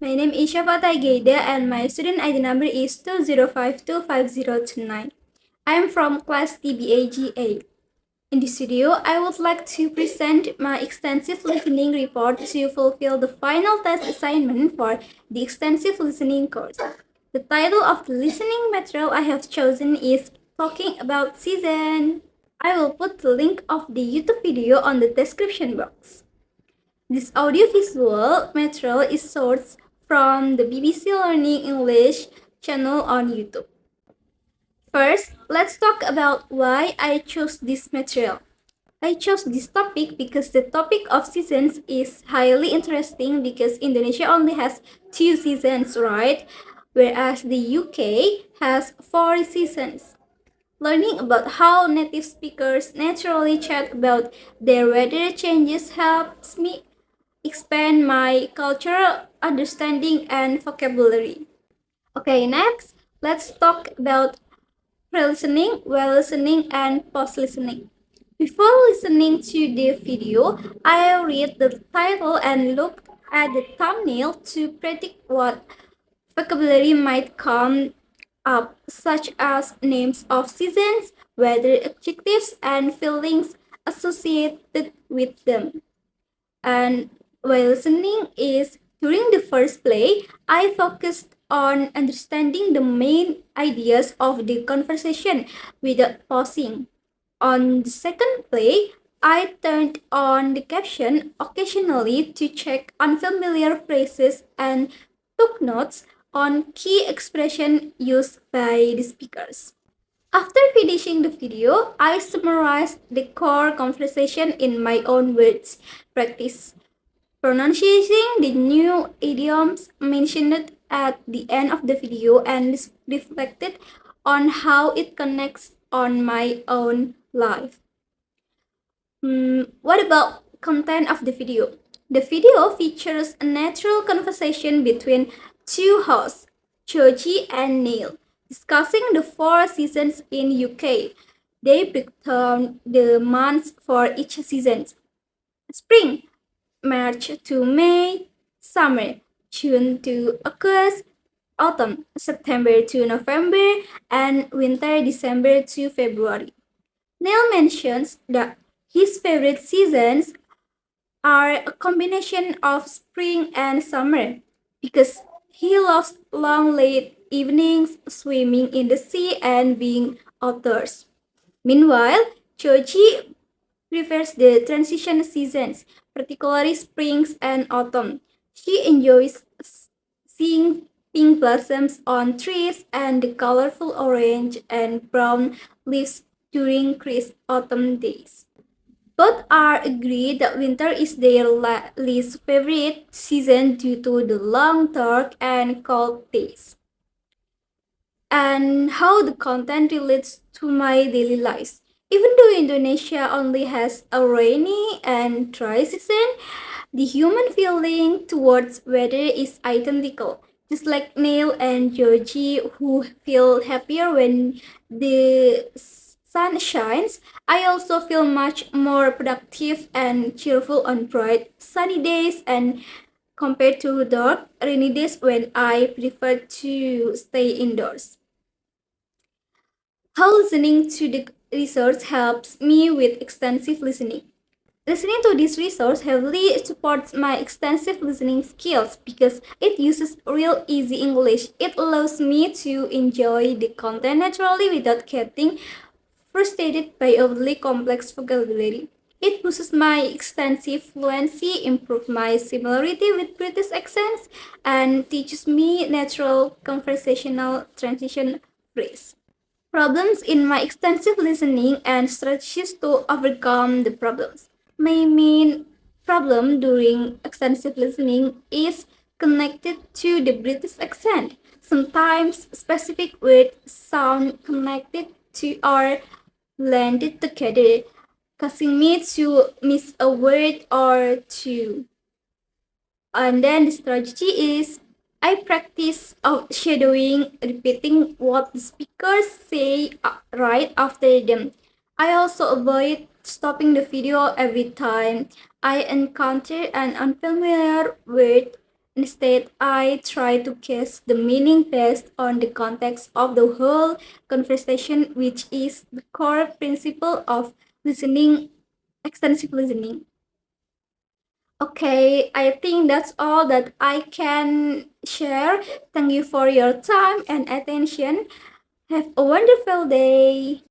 My name is Syafa Ghaida and my student ID number is 205250229. I am from class TBAGA. In this video, I would like to present my extensive listening report to fulfill the final test assignment for the extensive listening course. The title of the listening material I have chosen is Talking About Season. I will put the link of the YouTube video on the description box. This audiovisual material is sourced from the BBC Learning English channel on YouTube. First, let's talk about why I chose this material. I chose this topic because the topic of seasons is highly interesting because Indonesia only has 2 seasons, right? Whereas the UK has 4 seasons. Learning about how native speakers naturally chat about their weather changes helps me expand my cultural understanding and vocabulary. Okay, next, let's talk about pre-listening, while listening, and post-listening. Before listening to the video, I read the title and looked at the thumbnail to predict what vocabulary might come up, such as names of seasons, weather adjectives, and feelings associated with them. And while listening is during the first play, I focused on understanding the main ideas of the conversation without pausing. On the second play, I turned on the caption occasionally to check unfamiliar phrases and took notes on key expression used by the speakers. After finishing the video, I summarized the core conversation in my own words. Practice pronunciating the new idioms mentioned at the end of the video and reflected on how it connects on my own life. What about content of the video? The video features a natural conversation between two hosts, Georgie and Neil, discussing the 4 seasons in UK. They break down the months for each season. Spring, March to May, summer, June to August, autumn, September to November, and winter, December to February. Neil mentions that his favorite seasons are a combination of spring and summer because he loves long late evenings, swimming in the sea, and being outdoors. Meanwhile, Georgie prefers the transition seasons, particularly springs and autumn. She enjoys seeing pink blossoms on trees and the colorful orange and brown leaves during crisp autumn days. Both are agreed that winter is their least favorite season due to the long, dark, and cold days. And how the content relates to my daily life. Even though Indonesia only has a rainy and dry season, the human feeling towards weather is identical. Just like Neil and Georgie, who feel happier when the sun shines, I also feel much more productive and cheerful on bright, sunny days and compared to dark, rainy days when I prefer to stay indoors. How listening to the resource helps me with extensive listening. Listening to this resource heavily supports my extensive listening skills because it uses real easy English. It allows me to enjoy the content naturally without getting frustrated by overly complex vocabulary. It boosts my extensive fluency, improves my similarity with British accents, and teaches me natural conversational transition phrase. Problems in my extensive listening and strategies to overcome the problems. My main problem during extensive listening is connected to the British accent. Sometimes specific words sound connected to or blended together, causing me to miss a word or two. And then the strategy is I practice shadowing, repeating what the speakers say right after them. I also avoid stopping the video every time I encounter an unfamiliar word Instead, I try to guess the meaning based on the context of the whole conversation, which is the core principle of listening, extensive listening. Okay, I think that's all that I can share. Thank you for your time and attention. Have a wonderful day.